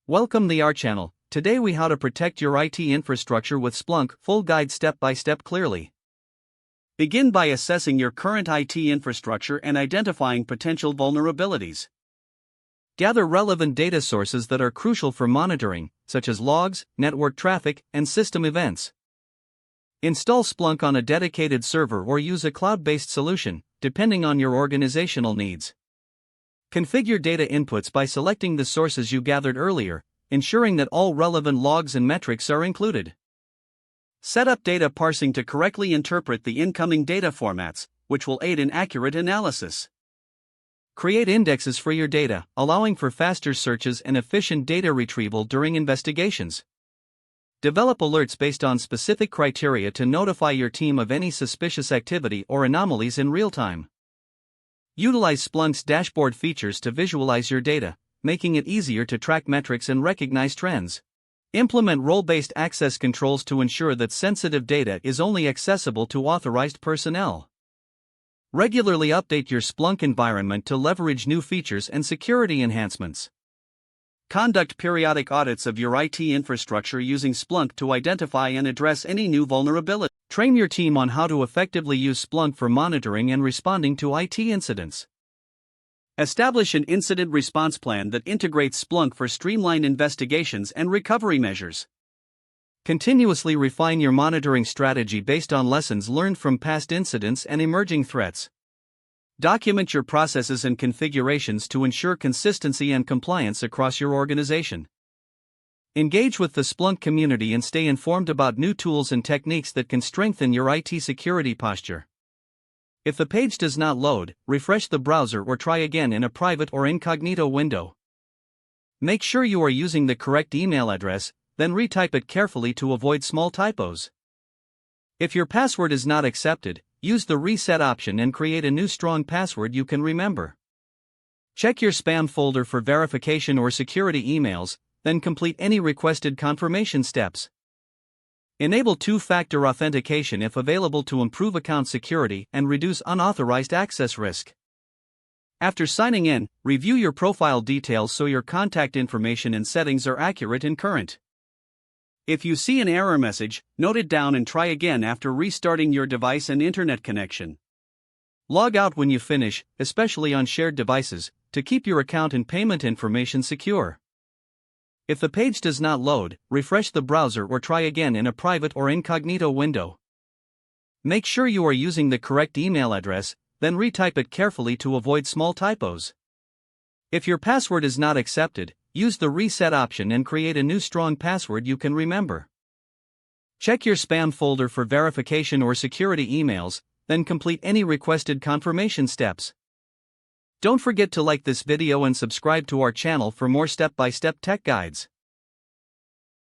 Welcome to our channel. Today we how to protect your IT infrastructure with Splunk, full guide step by step clearly. Begin by assessing your current IT infrastructure and identifying potential vulnerabilities. Gather relevant data sources that are crucial for monitoring, such as logs, network traffic, and system events. Install Splunk on a dedicated server or use a cloud-based solution, depending on your organizational needs. Configure data inputs by selecting the sources you gathered earlier, ensuring that all relevant logs and metrics are included. Set up data parsing to correctly interpret the incoming data formats, which will aid in accurate analysis. Create indexes for your data, allowing for faster searches and efficient data retrieval during investigations. Develop alerts based on specific criteria to notify your team of any suspicious activity or anomalies in real time. Utilize Splunk's dashboard features to visualize your data, making it easier to track metrics and recognize trends. Implement role-based access controls to ensure that sensitive data is only accessible to authorized personnel. Regularly update your Splunk environment to leverage new features and security enhancements. Conduct periodic audits of your IT infrastructure using Splunk to identify and address any new vulnerabilities. Train your team on how to effectively use Splunk for monitoring and responding to IT incidents. Establish an incident response plan that integrates Splunk for streamlined investigations and recovery measures. Continuously refine your monitoring strategy based on lessons learned from past incidents and emerging threats. Document your processes and configurations to ensure consistency and compliance across your organization. Engage with the Splunk community and stay informed about new tools and techniques that can strengthen your IT security posture. If the page does not load, refresh the browser or try again in a private or incognito window. Make sure you are using the correct email address, then retype it carefully to avoid small typos. If your password is not accepted, use the reset option and create a new strong password you can remember. Check your spam folder for verification or security emails, then complete any requested confirmation steps. Enable two-factor authentication if available to improve account security and reduce unauthorized access risk. After signing in, review your profile details so your contact information and settings are accurate and current. If you see an error message, note it down and try again after restarting your device and internet connection. Log out when you finish, especially on shared devices, to keep your account and payment information secure. If the page does not load, refresh the browser or try again in a private or incognito window. Make sure you are using the correct email address, then retype it carefully to avoid small typos. If your password is not accepted, use the reset option and create a new strong password you can remember. Check your spam folder for verification or security emails, then complete any requested confirmation steps. Don't forget to like this video and subscribe to our channel for more step-by-step tech guides.